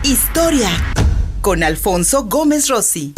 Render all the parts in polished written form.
Historia con Alfonso Gómez Rossi.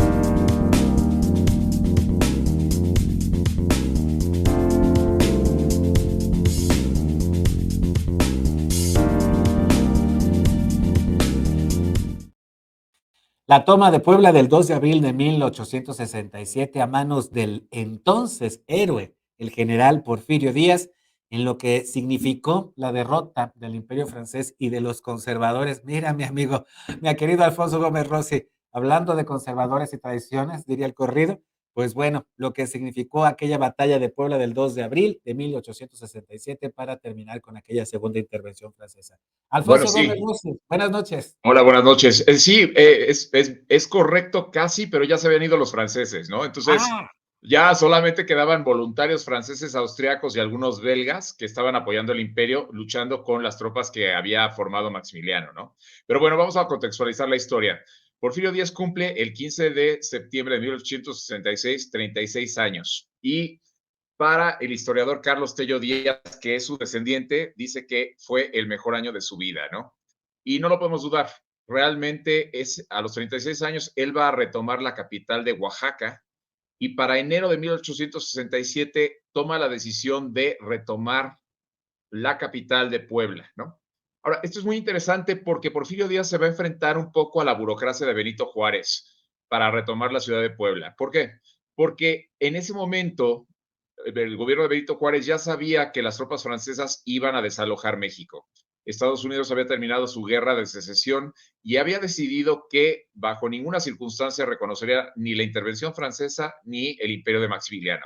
La toma de Puebla del 2 de abril de 1867 a manos del entonces héroe, el general Porfirio Díaz, en lo que significó la derrota del Imperio francés y de los conservadores. Mira, mi amigo, mi querido Alfonso Gómez Rossi, hablando de conservadores y tradiciones, diría el corrido, pues bueno, lo que significó aquella batalla de Puebla del 2 de abril de 1867 para terminar con aquella segunda intervención francesa. Bueno, Alfonso Gómez sí. Rossi, buenas noches. Hola, buenas noches. Sí, es correcto casi, pero ya se habían ido los franceses, ¿no? Entonces, Ah, ya solamente quedaban voluntarios franceses, austriacos y algunos belgas que estaban apoyando el imperio, luchando con las tropas que había formado Maximiliano, ¿no? Pero bueno, vamos a contextualizar la historia. Porfirio Díaz cumple el 15 de septiembre de 1866, 36 años. Y para el historiador Carlos Tello Díaz, que es su descendiente, dice que fue el mejor año de su vida, ¿no? Y no lo podemos dudar. Realmente es a los 36 años, él va a retomar la capital de Oaxaca y para enero de 1867 toma la decisión de retomar la capital de Puebla, ¿no? Ahora, esto es muy interesante porque Porfirio Díaz se va a enfrentar un poco a la burocracia de Benito Juárez para retomar la ciudad de Puebla. ¿Por qué? Porque en ese momento el gobierno de Benito Juárez ya sabía que las tropas francesas iban a desalojar México. Estados Unidos había terminado su guerra de secesión y había decidido que bajo ninguna circunstancia reconocería ni la intervención francesa ni el imperio de Maximiliano.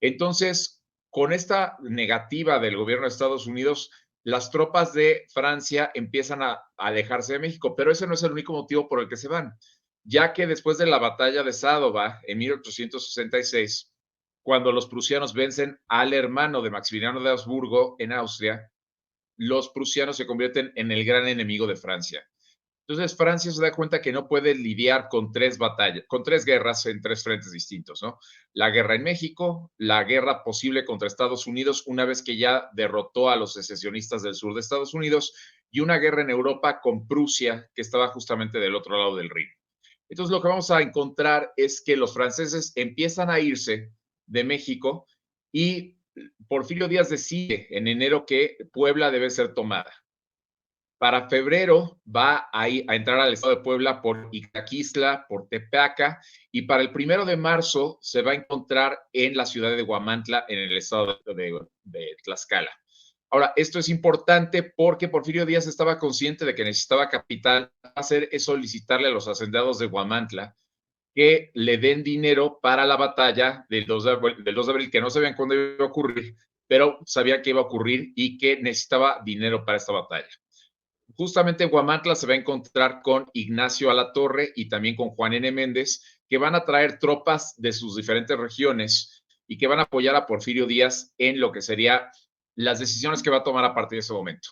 Entonces, con esta negativa del gobierno de Estados Unidos, las tropas de Francia empiezan a alejarse de México, pero ese no es el único motivo por el que se van, ya que después de la batalla de Sádova en 1866, cuando los prusianos vencen al hermano de Maximiliano de Habsburgo en Austria, los prusianos se convierten en el gran enemigo de Francia. Entonces Francia se da cuenta que no puede lidiar con tres batallas, con tres guerras en tres frentes distintos, ¿no? La guerra en México, la guerra posible contra Estados Unidos una vez que ya derrotó a los secesionistas del sur de Estados Unidos y una guerra en Europa con Prusia que estaba justamente del otro lado del Rin. Entonces lo que vamos a encontrar es que los franceses empiezan a irse de México y Porfirio Díaz decide en enero que Puebla debe ser tomada. Para febrero va a entrar al estado de Puebla por Ixtaquistla, por Tepeaca, y para el 1 de marzo se va a encontrar en la ciudad de Huamantla, en el estado de Tlaxcala. Ahora, esto es importante porque Porfirio Díaz estaba consciente de que necesitaba capital. Hacer es solicitarle a los hacendados de Huamantla que le den dinero para la batalla del 2 de abril, que no sabían cuándo iba a ocurrir, pero sabían que iba a ocurrir y que necesitaba dinero para esta batalla. Justamente en Huamantla se va a encontrar con Ignacio Alatorre y también con Juan N. Méndez, que van a traer tropas de sus diferentes regiones y que van a apoyar a Porfirio Díaz en lo que sería las decisiones que va a tomar a partir de ese momento.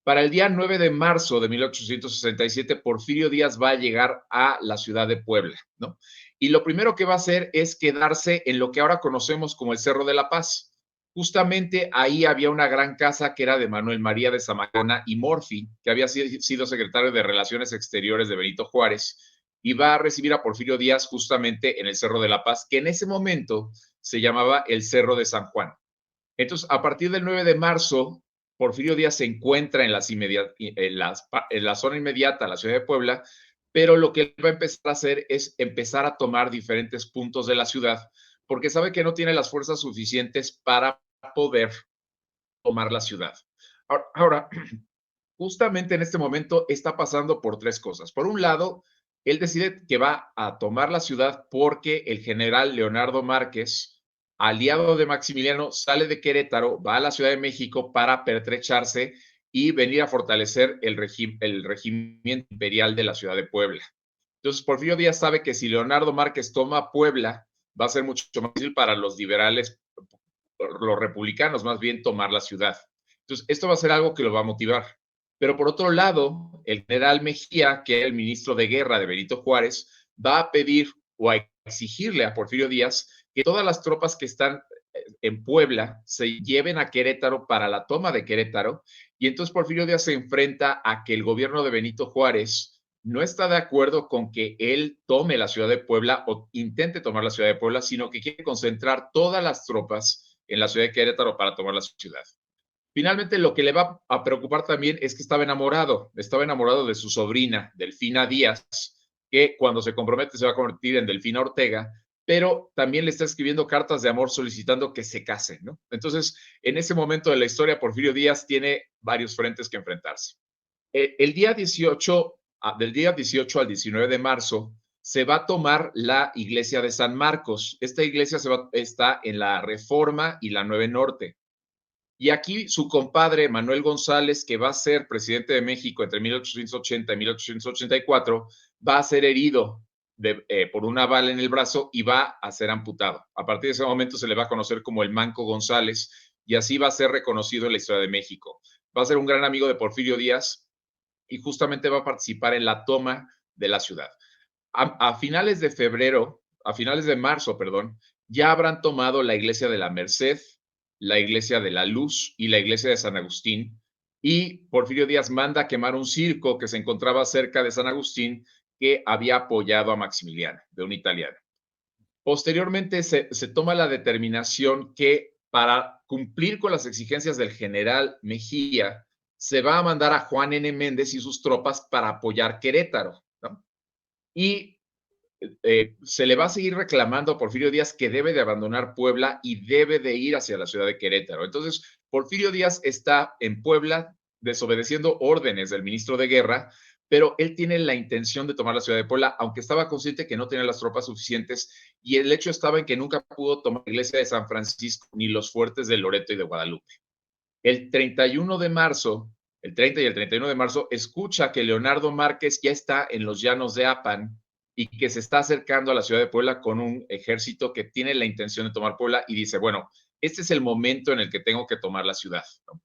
Para el día 9 de marzo de 1867, Porfirio Díaz va a llegar a la ciudad de Puebla, ¿no? Y lo primero que va a hacer es quedarse en lo que ahora conocemos como el Cerro de la Paz. Justamente ahí había una gran casa que era de Manuel María de Zamacona y Morfi, que había sido secretario de Relaciones Exteriores de Benito Juárez, y va a recibir a Porfirio Díaz justamente en el Cerro de la Paz, que en ese momento se llamaba el Cerro de San Juan. Entonces, a partir del 9 de marzo, Porfirio Díaz se encuentra en la zona inmediata a la ciudad de Puebla, pero lo que él va a empezar a hacer es empezar a tomar diferentes puntos de la ciudad, porque sabe que no tiene las fuerzas suficientes para poder tomar la ciudad. Ahora, justamente en este momento está pasando por tres cosas. Por un lado, él decide que va a tomar la ciudad porque el general Leonardo Márquez, aliado de Maximiliano, sale de Querétaro, va a la Ciudad de México para pertrecharse y venir a fortalecer el regimiento imperial de la ciudad de Puebla. Entonces, Porfirio Díaz sabe que si Leonardo Márquez toma Puebla, va a ser mucho más difícil para los liberales, los republicanos más bien, tomar la ciudad. Entonces, esto va a ser algo que lo va a motivar. Pero por otro lado, el general Mejía, que era el ministro de guerra de Benito Juárez, va a pedir o a exigirle a Porfirio Díaz que todas las tropas que están en Puebla se lleven a Querétaro para la toma de Querétaro. Y entonces Porfirio Díaz se enfrenta a que el gobierno de Benito Juárez no está de acuerdo con que él tome la ciudad de Puebla o intente tomar la ciudad de Puebla, sino que quiere concentrar todas las tropas en la ciudad de Querétaro para tomar la ciudad. Finalmente, lo que le va a preocupar también es que estaba enamorado de su sobrina, Delfina Díaz, que cuando se compromete se va a convertir en Delfina Ortega, pero también le está escribiendo cartas de amor solicitando que se casen, ¿no? Entonces, en ese momento de la historia, Porfirio Díaz tiene varios frentes que enfrentarse. El día 18, del día 18 al 19 de marzo, se va a tomar la iglesia de San Marcos. Esta iglesia está en la Reforma y la 9 Norte. Y aquí su compadre Manuel González, que va a ser presidente de México entre 1880 y 1884, va a ser herido por una bala en el brazo y va a ser amputado. A partir de ese momento se le va a conocer como el Manco González y así va a ser reconocido en la historia de México. Va a ser un gran amigo de Porfirio Díaz y justamente va a participar en la toma de la ciudad. A finales de febrero, a finales de marzo, perdón, ya habrán tomado la iglesia de la Merced, la iglesia de la Luz y la iglesia de San Agustín. Y Porfirio Díaz manda a quemar un circo que se encontraba cerca de San Agustín que había apoyado a Maximiliano, de un italiano. Posteriormente se toma la determinación que para cumplir con las exigencias del general Mejía, se va a mandar a Juan N. Méndez y sus tropas para apoyar Querétaro, ¿no? Y se le va a seguir reclamando a Porfirio Díaz que debe de abandonar Puebla y debe de ir hacia la ciudad de Querétaro. Entonces, Porfirio Díaz está en Puebla desobedeciendo órdenes del ministro de Guerra, pero él tiene la intención de tomar la ciudad de Puebla, aunque estaba consciente que no tenía las tropas suficientes y el hecho estaba en que nunca pudo tomar la iglesia de San Francisco ni los fuertes de Loreto y de Guadalupe. El 31 de marzo, el 30 y el 31 de marzo, escucha que Leonardo Márquez ya está en los llanos de Apan y que se está acercando a la ciudad de Puebla con un ejército que tiene la intención de tomar Puebla y dice, bueno, este es el momento en el que tengo que tomar la ciudad, ¿no?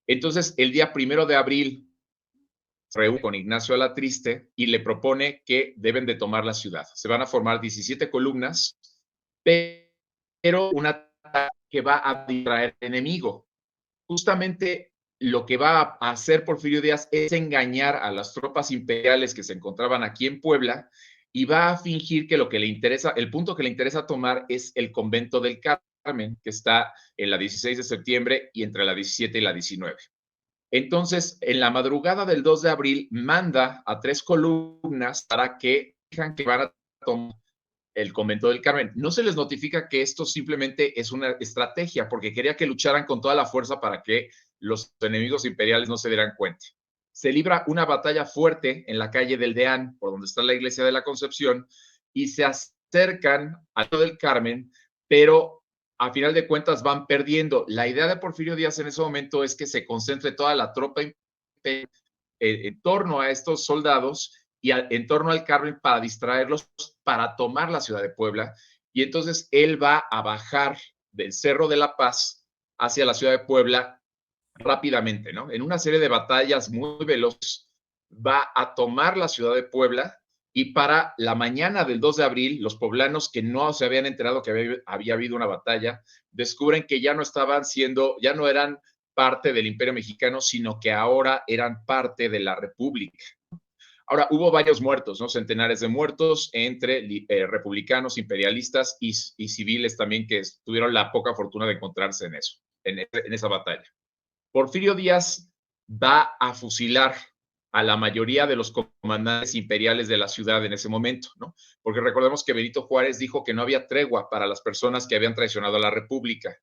Entonces, el día 1 de abril, se reúne con Ignacio Alatriste y le propone que deben de tomar la ciudad. Se van a formar 17 columnas, pero una que va a distraer al enemigo. Justamente lo que va a hacer Porfirio Díaz es engañar a las tropas imperiales que se encontraban aquí en Puebla y va a fingir que lo que le interesa, el punto que le interesa tomar es el convento del Carmen, que está en la 16 de septiembre y entre la 17 y la 19. Entonces, en la madrugada del 2 de abril, manda a 3 columnas para que digan que van a tomar el convento del Carmen. No se les notifica que esto simplemente es una estrategia, porque quería que lucharan con toda la fuerza para que los enemigos imperiales no se dieran cuenta. Se libra una batalla fuerte en la calle del Deán, por donde está la iglesia de la Concepción, y se acercan al del Carmen, pero a final de cuentas van perdiendo. La idea de Porfirio Díaz en ese momento es que se concentre toda la tropa en torno a estos soldados y en torno al Carmen para distraerlos, para tomar la ciudad de Puebla. Y entonces él va a bajar del Cerro de la Paz hacia la ciudad de Puebla rápidamente, ¿no? En una serie de batallas muy veloces, va a tomar la ciudad de Puebla y para la mañana del 2 de abril, los poblanos que no se habían enterado que había habido una batalla, descubren que ya no estaban siendo, ya no eran parte del Imperio Mexicano, sino que ahora eran parte de la República. Ahora, hubo varios muertos, ¿no? Centenares de muertos entre republicanos, imperialistas y civiles también que tuvieron la poca fortuna de encontrarse en eso, en esa batalla. Porfirio Díaz va a fusilar a la mayoría de los comandantes imperiales de la ciudad en ese momento, ¿no? Porque recordemos que Benito Juárez dijo que no había tregua para las personas que habían traicionado a la República,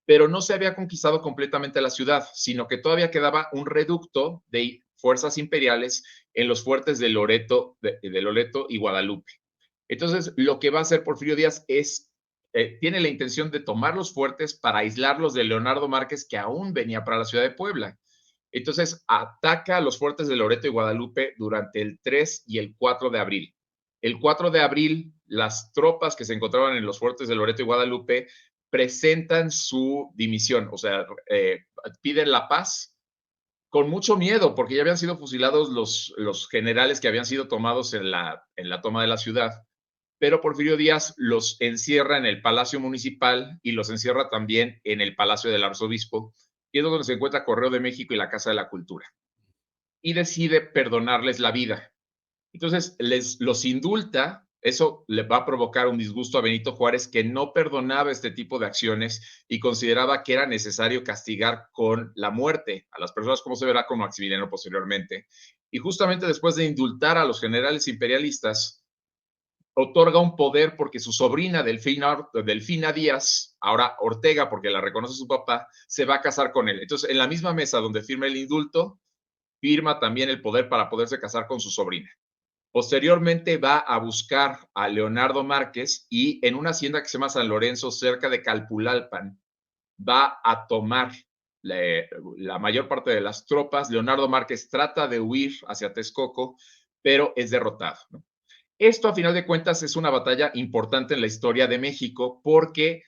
pero no se había conquistado completamente la ciudad, sino que todavía quedaba un reducto de fuerzas imperiales en los fuertes de Loreto y Guadalupe. Entonces, lo que va a hacer Porfirio Díaz es, tiene la intención de tomar los fuertes para aislarlos de Leonardo Márquez, que aún venía para la ciudad de Puebla. Entonces, ataca a los fuertes de Loreto y Guadalupe durante el 3 y el 4 de abril. El 4 de abril, las tropas que se encontraban en los fuertes de Loreto y Guadalupe presentan su dimisión, o sea, piden la paz con mucho miedo, porque ya habían sido fusilados los generales que habían sido tomados en la toma de la ciudad. Pero Porfirio Díaz los encierra en el Palacio Municipal y los encierra también en el Palacio del Arzobispo, y es donde se encuentra Correo de México y la Casa de la Cultura. Y decide perdonarles la vida. Entonces, los indulta, eso le va a provocar un disgusto a Benito Juárez, que no perdonaba este tipo de acciones y consideraba que era necesario castigar con la muerte a las personas, como se verá con Maximiliano posteriormente. Y justamente después de indultar a los generales imperialistas, otorga un poder porque su sobrina Delfina Díaz, ahora Ortega, porque la reconoce su papá, se va a casar con él. Entonces, en la misma mesa donde firma el indulto, firma también el poder para poderse casar con su sobrina. Posteriormente va a buscar a Leonardo Márquez y en una hacienda que se llama San Lorenzo, cerca de Calpulalpan, va a tomar la mayor parte de las tropas. Leonardo Márquez trata de huir hacia Texcoco, pero es derrotado, ¿no? Esto, a final de cuentas, es una batalla importante en la historia de México porque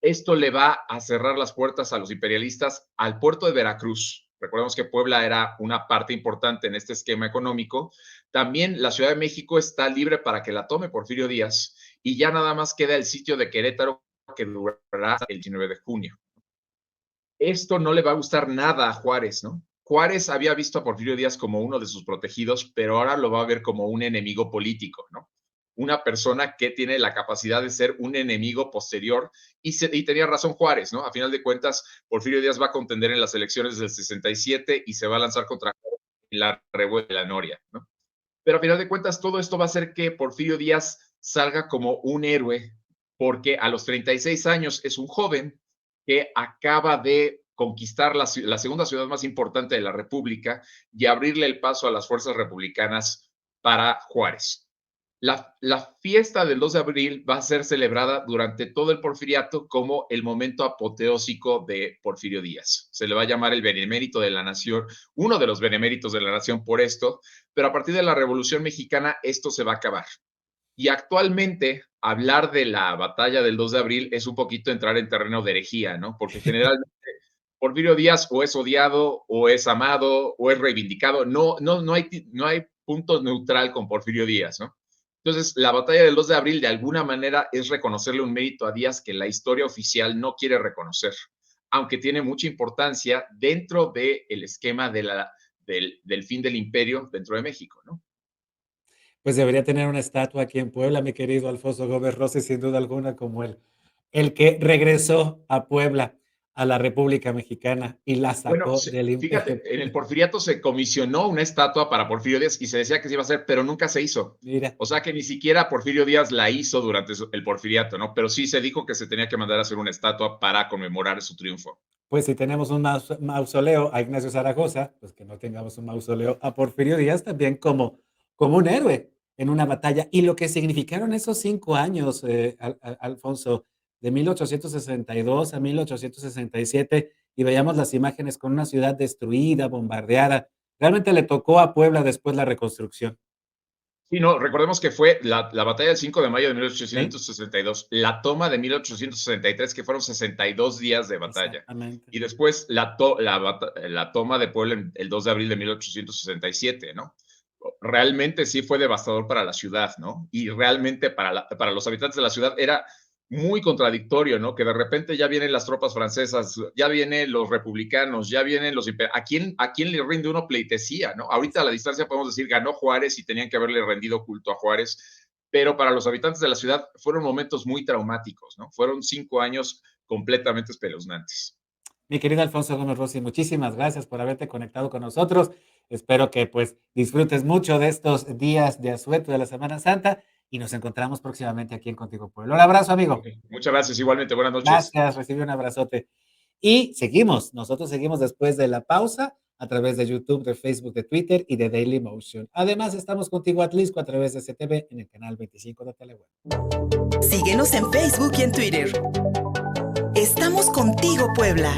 esto le va a cerrar las puertas a los imperialistas al puerto de Veracruz. Recordemos que Puebla era una parte importante en este esquema económico. También la Ciudad de México está libre para que la tome Porfirio Díaz y ya nada más queda el sitio de Querétaro, que durará el 19 de junio. Esto no le va a gustar nada a Juárez, ¿no? Juárez había visto a Porfirio Díaz como uno de sus protegidos, pero ahora lo va a ver como un enemigo político, ¿no? Una persona que tiene la capacidad de ser un enemigo posterior, y tenía razón Juárez, ¿no? A final de cuentas, Porfirio Díaz va a contender en las elecciones del 67 y se va a lanzar contra la revuelta de la Noria, ¿no? Pero a final de cuentas, todo esto va a hacer que Porfirio Díaz salga como un héroe, porque a los 36 años es un joven que acaba de conquistar la segunda ciudad más importante de la República y abrirle el paso a las fuerzas republicanas para Juárez. La fiesta del 2 de abril va a ser celebrada durante todo el porfiriato como el momento apoteósico de Porfirio Díaz. Se le va a llamar el benemérito de la nación, uno de los beneméritos de la nación por esto, pero a partir de la Revolución Mexicana esto se va a acabar. Y actualmente hablar de la batalla del 2 de abril es un poquito entrar en terreno de herejía, ¿no? Porque generalmente Porfirio Díaz o es odiado, o es amado, o es reivindicado. No hay punto neutral con Porfirio Díaz, ¿no? Entonces, la batalla del 2 de abril de alguna manera es reconocerle un mérito a Díaz que la historia oficial no quiere reconocer, aunque tiene mucha importancia dentro del esquema del fin del imperio dentro de México, ¿no? Pues debería tener una estatua aquí en Puebla, mi querido Alfonso Gómez Rossi, sin duda alguna, como el que regresó a Puebla, a la República Mexicana y la Bueno, sacó del fíjate, imperio. en el Porfiriato se comisionó una estatua para Porfirio Díaz y se decía que se iba a hacer, pero nunca se hizo. Mira, O sea que ni siquiera Porfirio Díaz la hizo durante el Porfiriato, ¿no? Pero sí se dijo que se tenía que mandar a hacer una estatua para conmemorar su triunfo. pues si tenemos un mausoleo a Ignacio Zaragoza, pues que no tengamos un mausoleo a Porfirio Díaz también como un héroe en una batalla. Y lo que significaron esos 5 años, Alfonso, de 1862 a 1867, y veíamos las imágenes con una ciudad destruida, bombardeada. Realmente le tocó a Puebla después la reconstrucción. Sí, no, recordemos que fue la batalla del 5 de mayo de ¿Sí? 1862, la toma de 1863, que fueron 62 días de batalla, Exactamente. y después la toma de Puebla el 2 de abril de 1867, ¿no? Realmente sí fue devastador para la ciudad, ¿no? Y realmente para los habitantes de la ciudad era muy contradictorio, ¿no? Que de repente ya vienen las tropas francesas, ya vienen los republicanos, ya vienen los... ¿A quién le rinde uno pleitesía, no? Ahorita a la distancia podemos decir, ganó Juárez y tenían que haberle rendido culto a Juárez, pero para los habitantes de la ciudad fueron momentos muy traumáticos, ¿no? Fueron 5 años completamente espeluznantes. Mi querido Alfonso Gómez Rossi, muchísimas gracias por haberte conectado con nosotros. Espero que pues disfrutes mucho de estos días de asueto de la Semana Santa y nos encontramos próximamente aquí en Contigo Pueblo. Un abrazo, amigo. Okay. Muchas gracias, igualmente, buenas noches. Gracias, recibe un abrazote. Y seguimos, nosotros seguimos después de la pausa a través de YouTube, de Facebook, de Twitter y de Daily Motion. Además, estamos contigo Atlisco a través de CTV en el canal 25 de Teleweb. Síguenos en Facebook y en Twitter. Estamos contigo, Puebla.